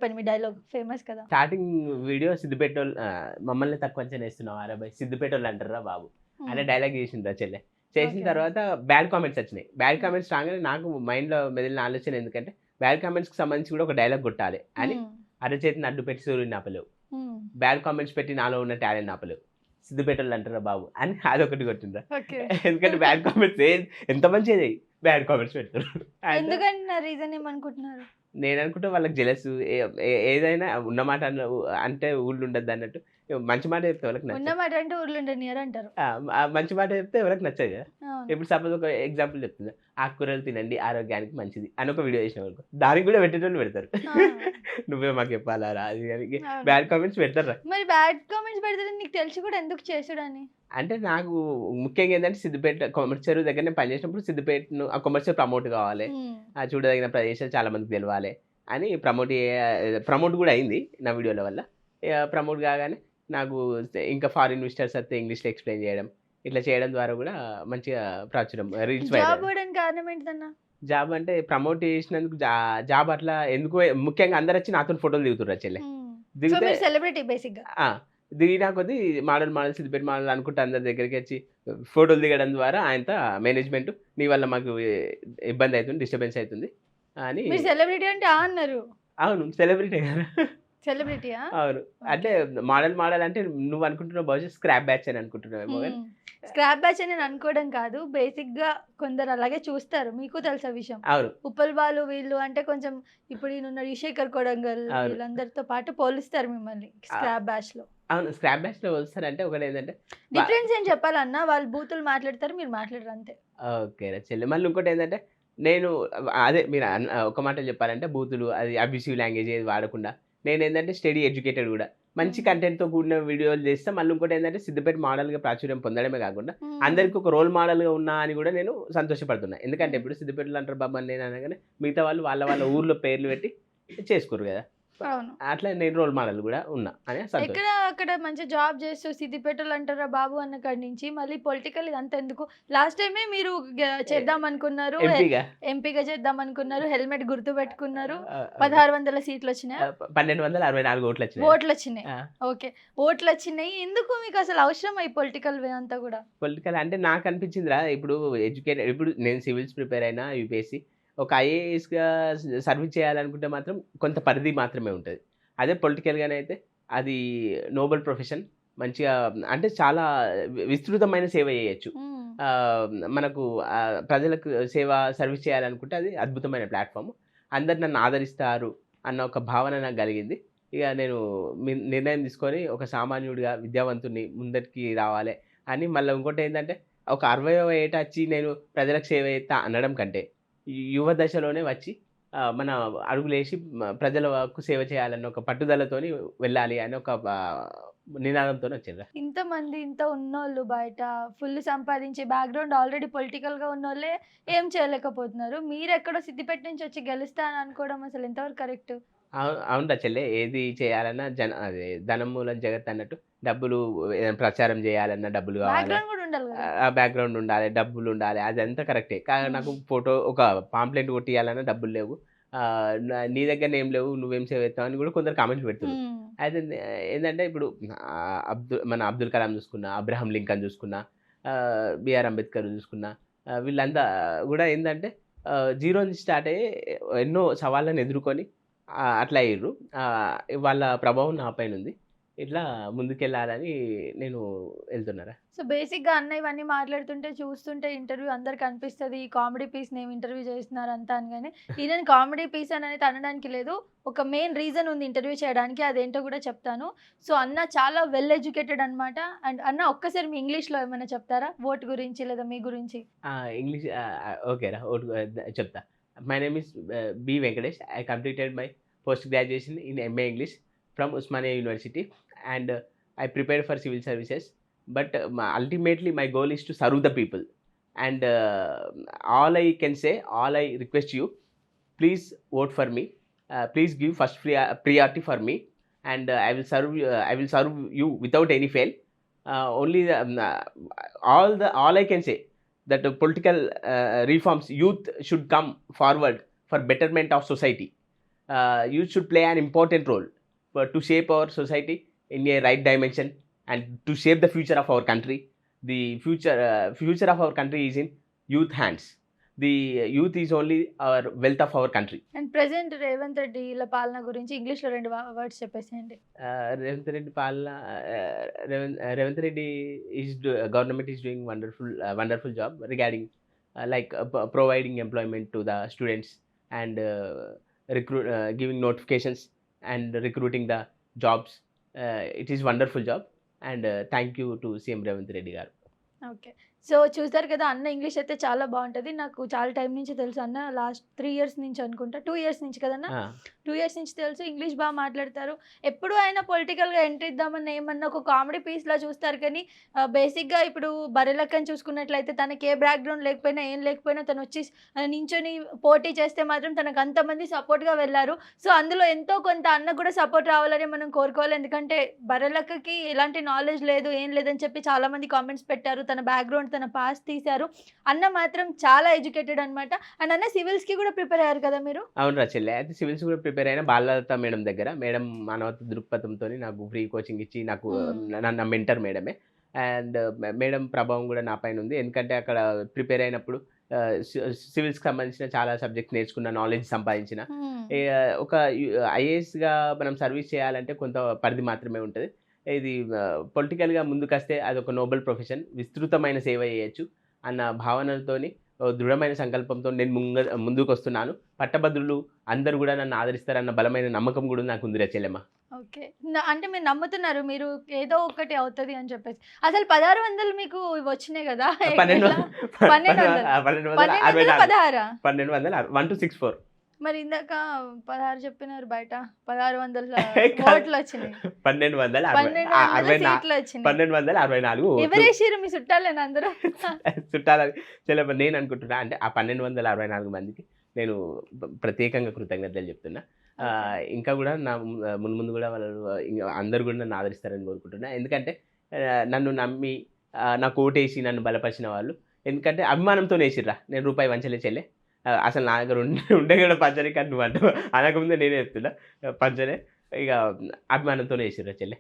చెప్పండి మీ dialogue famous కదా. Starting video సిద్దిపేటోళ్ళు మమ్మల్ని తక్కువ అంచనా వేస్తున్నావు అరే సిద్దిపేటోళ్ళు అంటారా బాబు అనే డైలాగ్ చేసిండ్రా చెల్లె. చేసిన ఓకే. తర్వాత బ్యాడ్ కామెంట్స్ వచ్చినాయి. బ్యాడ్ కామెంట్స్ రాగానే నాకు మైండ్లో మెదిలిన ఆలోచన ఎందుకంటే బ్యాడ్ కామెంట్స్కి సంబంధించి కూడా ఒక డైలాగ్ కొట్టాలి అని అరచేతిని అడ్డు పెట్టి సూర్యుని ఆపలేవు, బ్యాడ్ కామెంట్స్ పెట్టి నాలో ఉన్న టాలెంట్ ఆపలేవు, సిద్దిపేటోళ్ళు అంటారా బాబు అని అదొకటి కొట్టిండ్రా. ఓకే. ఎందుకంటే బ్యాడ్ కామెంట్స్ ఎంత మంచిది బ్యాడ్ కామెంట్స్ పెడతారు. ఎందుకంటే నా రీజన్ ఏమనుకుంటున్నారు? నేను అనుకుంటే వాళ్ళకి జెలస్ ఏదైనా ఉన్నమాట అంటే ఊళ్ళు ఉండద్దు అన్నట్టు. మంచి మాట చెప్తే ఎవరికి నచ్చదు. ఉన్నమాట అంటే ఊర్లో ఉండనియరు అంటారు. మంచి మాట చెప్తే ఎవరికి నచ్చదు కదా. అవును. ఇప్పుడు సపోజ్ ఒక ఎగ్జాంపుల్ చెప్తున్నా, ఆకుకూరలు తినండి ఆరోగ్యానికి మంచిది అని ఒక వీడియో చేసిన వరకు దానికి కూడా పెట్టేటోళ్ళు పెడతారు. నువ్వే మాకు చెప్పాలా అది అని అవును. బ్యాడ్ కామెంట్స్ పెడతారా. మరి బ్యాడ్ కామెంట్స్ పెడితే నీకు తెలిసి కూడా ఎందుకు చేసుడని? అంటే నాకు ముఖ్యంగా ఏంటంటే సిద్దిపేట కొమర్చెరు దగ్గర నేను పనిచేసినప్పుడు సిద్దిపేటను ఆ కొమర్చెరు ప్రమోట్ కావాలి, ఆ చూడదగిన ప్రదేశాలు చాలా మందికి తెలవాలి అని ప్రమోట్ కూడా అయింది నా వీడియోల వల్ల. ప్రమోట్ కాగానే నాకు ఇంకా ఫారిన్ విజిటర్స్ వస్తే ఇంగ్లీష్లో ఎక్స్ప్లెయిన్ చేయడం, ఇట్లా చేయడం ద్వారా కూడా మంచిగా ప్రాచుర్యం రీల్స్ జాబ్ పోవడానికి కారణం ఏంటన్నా? జాబ్ అంటే ప్రమోట్ చేసినందుకు జాబ్ అట్లా ఎందుకు ముఖ్యంగా అందరు వచ్చి నాతో ఫోటోలు దిగుతుర్రు చెల్లె. దిగితే సెలబ్రిటీ బేసిక్ గా దిగినా కొద్దీ మోడల్ సిద్దిపేట మోడల్ అనుకుంటే అందరి దగ్గరికి వచ్చి ఫోటోలు దిగడం ద్వారా ఆయనతో మేనేజ్మెంట్ నీ వల్ల మాకు ఇబ్బంది అవుతుంది, డిస్టర్బెన్స్ అవుతుంది అని. మీరు సెలబ్రిటీ అంటే అన్నారు. అవును సెలబ్రిటీ కదా. సెలబ్రిటీయా? అవును. అంటే మోడల్ అంటే నువ్వు అనుకుంటున్నావు బహుశా స్క్రాప్ బ్యాచ్ అని అనుకుంటున్నావేమో కానీ స్క్రాప్ బ్యాచ్ అని నేను అనుకోవడం కాదు, బేసిక్ గా కొందరు అలాగే చూస్తారు, మీకు తెలుసా విషయం. అవును. ఉప్పల్ వాళ్ళు వీళ్ళు అంటే కొంచెం ఇప్పుడు ఈయన శేఖర్ కొడంగల్ వీళ్ళందరితో పాటు పోలిస్తారు మిమ్మల్ని స్క్రాప్ బ్యాచ్ లో. అవును స్క్రాప్ బ్యాచ్ లో వస్తారంటే ఒకటి ఏంటంటే డిఫరెన్స్ ఏం చెప్పాలన్నా, వాళ్ళు బూతులు మాట్లాడతారు, మీరు మాట్లాడరు అంతే. ఓకే చెల్లి. మళ్ళీ ఇంకోటి ఏంటంటే నేను అదే మీరు ఒక మాట చెప్పాలంటే బూతులు అది అబ్యూసివ్ లాంగ్వేజ్ ఏది వాడకుండా నేను ఏంటంటే స్టడీ ఎడ్యుకేటెడ్ కూడా మంచి కంటెంట్తో కూడిన వీడియోలు చేస్తే మళ్ళీ ఇంకోటి ఏంటంటే సిద్దిపేట మోడల్గా ప్రాచుర్యం పొందడమే కాకుండా అందరికీ ఒక రోల్ మోడల్గా ఉన్నా అని కూడా నేను సంతోషపడుతున్నా. ఎందుకంటే ఇప్పుడు సిద్దిపేటలో అంటారు బాబా అని నేను అనగానే మిగతా వాళ్ళు వాళ్ళ ఊర్లో పేర్లు పెట్టి చేసుకోరు కదా, అట్లా నేను రోల్ మోడల్ కూడా ఉన్నా అని ఎక్కడ అక్కడ మంచి జాబ్ చేస్తూ సిద్దిపేటలు అంటారా బాబు అన్న కాడి నుంచి మళ్ళీ పొలిటికల్ ఇదంతా ఎందుకు? లాస్ట్ టైమే మీరు చేద్దాం అనుకున్నారు, ఎంపీగా చేద్దాం అనుకున్నారు, హెల్మెట్ గుర్తు పెట్టుకున్నారు, 1600 సీట్లు వచ్చినాయి, 1264 ఓట్లు వచ్చినాయి. ఓకే, ఓట్లు వచ్చినాయి. ఎందుకు మీకు అసలు అవసరం అయ్యి పొలిటికల్ అంతా కూడా? పొలిటికల్ అంటే నాకు అనిపించిందిరా, ఇప్పుడు ఎడ్యుకేటెడ్ ఇప్పుడు నేను సివిల్స్ ప్రిపేర్ అయినా యూపీఎస్సీ ఒక ఐఏఎస్గా సర్వీస్ చేయాలనుకుంటే మాత్రం కొంత పరిధి మాత్రమే ఉంటుంది. అదే పొలిటికల్గానే అయితే అది నోబెల్ ప్రొఫెషన్, మంచిగా అంటే చాలా విస్తృతమైన సేవ చేయొచ్చు. మనకు ప్రజలకు సర్వీస్ చేయాలనుకుంటే అది అద్భుతమైన ప్లాట్ఫామ్. అందరు నన్ను ఆదరిస్తారు అన్న ఒక భావన నాకు కలిగింది. ఇక నేను నిర్ణయం తీసుకొని ఒక సామాన్యుడిగా విద్యావంతుని ముందరికి రావాలి అని. మళ్ళీ ఇంకోటి ఏంటంటే ఒక 60వ ఏట వచ్చి నేను ప్రజలకు సేవ చేస్తా అనడం కంటే యువ దశలోనే వచ్చి మన అడుగులేసి ప్రజలకు సేవ చేయాలన్న ఒక పట్టుదలతోని వెళ్ళాలి అని ఒక నినాదంతో వచ్చిండ్రా. ఇంతమంది ఇంత ఉన్నోళ్ళు బయట ఫుల్ సంపాదించే బ్యాక్గ్రౌండ్ ఆల్రెడీ పొలిటికల్ గా ఉన్నోళ్ళే ఏం చేయలేకపోతున్నారు, మీరు ఎక్కడో సిద్దిపేట నుంచి వచ్చి గెలుస్తా అని అనుకోవడం అసలు ఎంతవరకు కరెక్ట్? అవునరా చెల్లె, ఏది చేయాలన్నా అదే ధనం మూలం జగత్ అన్నట్టు. డబ్బులు ప్రచారం చేయాలన్నా డబ్బులు కావాలి, ఆ బ్యాక్గ్రౌండ్ ఉండాలి, డబ్బులు ఉండాలి, అదంతా కరెక్టే. కానీ నాకు ఫోటో ఒక పాంప్లెట్ కొట్టియాలన్నా డబ్బులు లేవు, నీ దగ్గర ఏం లేవు, నువ్వేం సేవ్ చేస్తావు అని కూడా కొందరు కామెంట్స్ పెడుతున్నారు. అయితే ఏంటంటే ఇప్పుడు మన అబ్దుల్ కలాం చూసుకున్నా, అబ్రహం లింకన్ చూసుకున్నా, బిఆర్ అంబేద్కర్ చూసుకున్నా, వీళ్ళంతా కూడా ఏంటంటే జీరో నుంచి స్టార్ట్ అయ్యి ఎన్నో సవాళ్ళను ఎదుర్కొని అట్లా అయ్యారు. వాళ్ళ ప్రభావం నా పైన ఉంది. ఇట్లా ముందుకెళ్ళాలని నేను వెళ్తున్నారా. సో బేసిక్గా అన్న ఇవన్నీ మాట్లాడుతుంటే చూస్తుంటే ఇంటర్వ్యూ అందరికి అనిపిస్తుంది కామెడీ పీస్ నేను ఇంటర్వ్యూ చేస్తున్నారు అంతా అని, కానీ ఈయన కామెడీ పీస్ అని అనేది అనడానికి లేదు, ఒక మెయిన్ రీజన్ ఉంది ఇంటర్వ్యూ చేయడానికి, అదేంటో కూడా చెప్తాను. సో అన్న చాలా వెల్ ఎడ్యుకేటెడ్ అనమాట. అండ్ అన్న ఒక్కసారి మీ ఇంగ్లీష్లో ఏమైనా చెప్తారా ఓటు గురించి లేదా మీ గురించి? ఇంగ్లీష్ ఓకేరా, ఓటు చెప్తా. My name is B. Venkatesh. I completed my post-graduation in MA English from Usmania University and I prepared for civil services. But ultimately my goal is to serve the people. And all I can say, all I request you, please vote for me. Please give first priority for me. And I will serve you without any fail. Only all I can say, that political reforms, youth should come forward for betterment of society. youth should play an important role to shape our society in a right dimension and to shape the future of our country. The future of our country is in youth hands. The youth is only our wealth of our country. And present Revanth Reddy ఇలా పాలన గురించి ఇంగ్లీష్లో 2 words చెప్పేసేయండి. రేవంత్ రెడ్డి పాలన, Revanth Reddy government is doing wonderful job regarding providing employment to the students and giving notifications and recruiting the jobs. It is wonderful job and thank you to CM Revanth Reddy garu. Okay. So చూసారు కదా, అన్న English అయితే చాలా బాగుంటుంది. నాకు చాలా time నుంచి తెలుసు అన్న, లాస్ట్ 3 ఇయర్స్ నుంచి అనుకుంటా, 2 ఇయర్స్ నుంచి కదన్నా, 2 ఇయర్స్ నుంచి తెలుసు. ఇంగ్లీష్ బాగా మాట్లాడతారు. ఎప్పుడు ఆయన పొలిటికల్గా ఎంట్రీ ఇద్దామని ఏమన్నా ఒక కామెడీ పీస్లా చూస్తారు, కానీ బేసిక్గా ఇప్పుడు బరెలక్కని చూసుకున్నట్లయితే తనకి ఏ బ్యాక్గ్రౌండ్ లేకపోయినా ఏం లేకపోయినా తను వచ్చి నించొని పోటీ చేస్తే మాత్రం తనకు అంతమంది సపోర్ట్గా వెళ్ళారు. సో అందులో ఎంతో కొంత అన్న కూడా సపోర్ట్ రావాలని మనం కోరుకోవాలి. ఎందుకంటే బరెలక్కకి ఎలాంటి నాలెడ్జ్ లేదు, ఏం లేదని చెప్పి చాలామంది కామెంట్స్ పెట్టారు. తన బ్యాక్గ్రౌండ్, తన పాస్ట్ తీశారు. అన్న మాత్రం చాలా ఎడ్యుకేటెడ్ అనమాట. అండ్ అన్న సివిల్స్కి కూడా ప్రిపేర్ అయ్యారు కదా మీరు? అవును రా చెల్లె, అయితే సివిల్స్ కూడా ప్రిపేర్ అయిన బాలలత మేడం దగ్గర. మేడం మానవత దృక్పథంతో నాకు ఫ్రీ కోచింగ్ ఇచ్చి నాకు నా మెంటర్ మేడమే. అండ్ మేడం ప్రభావం కూడా నా పైన ఉంది. ఎందుకంటే అక్కడ ప్రిపేర్ అయినప్పుడు సివిల్స్కి సంబంధించిన చాలా సబ్జెక్ట్స్ నేర్చుకున్న, నాలెడ్జ్ సంపాదించిన. ఒక ఐఏఎస్గా మనం సర్వీస్ చేయాలంటే కొంత పరిధి మాత్రమే ఉంటుంది. ఇది పొలిటికల్గా ముందుకొస్తే అదొక నోబెల్ ప్రొఫెషన్, విస్తృతమైన సేవ చేయొచ్చు అన్న భావనలతోని, దృఢమైన సంకల్పంతో నేను ముందుకు వస్తున్నాను. పట్టభద్రులు అందరూ కూడా నన్ను ఆదరిస్తారన్న బలమైన నమ్మకం కూడా నాకు ఉంది చెల్లెమ్మ. ఓకే. అంటే మీరు నమ్ముతున్నారు, మీరు ఏదో ఒకటి అవుతుంది అని చెప్పేసి. అసలు 1600 మీకు వచ్చినాయి కదా? 1264. మరి ఇందాక 16 చెప్పినారు, బయట 1600 ఓట్లు వచ్చినాయి, 1200 సీట్లు వచ్చినాయి. 1264 ఎవరేసారు? మీ చుట్టాలేనా అందరూ? చుట్టాలని చెల్లెమ్మ నేను అనుకుంటున్నా. అంటే ఆ 1264 మందికి నేను ప్రత్యేకంగా కృతజ్ఞతలు చెప్తున్నా. ఇంకా కూడా నా ముందు కూడా వాళ్ళు అందరు కూడా నన్ను ఆదరిస్తారని కోరుకుంటున్నా. ఎందుకంటే నన్ను నమ్మి నాకు ఓటేసి నన్ను బలపరిచిన వాళ్ళు, ఎందుకంటే అభిమానంతో వేసిర్రా. నేను రూపాయి వంచలే చెల్లె. అసలు నా దగ్గర ఉండే కూడా పంచలే, కానీ నువ్వు అంటే అనకముందే నేనే చెప్తున్నా పంచలే. ఇక అభిమానంతోనే వేసిర్రా చెల్లె.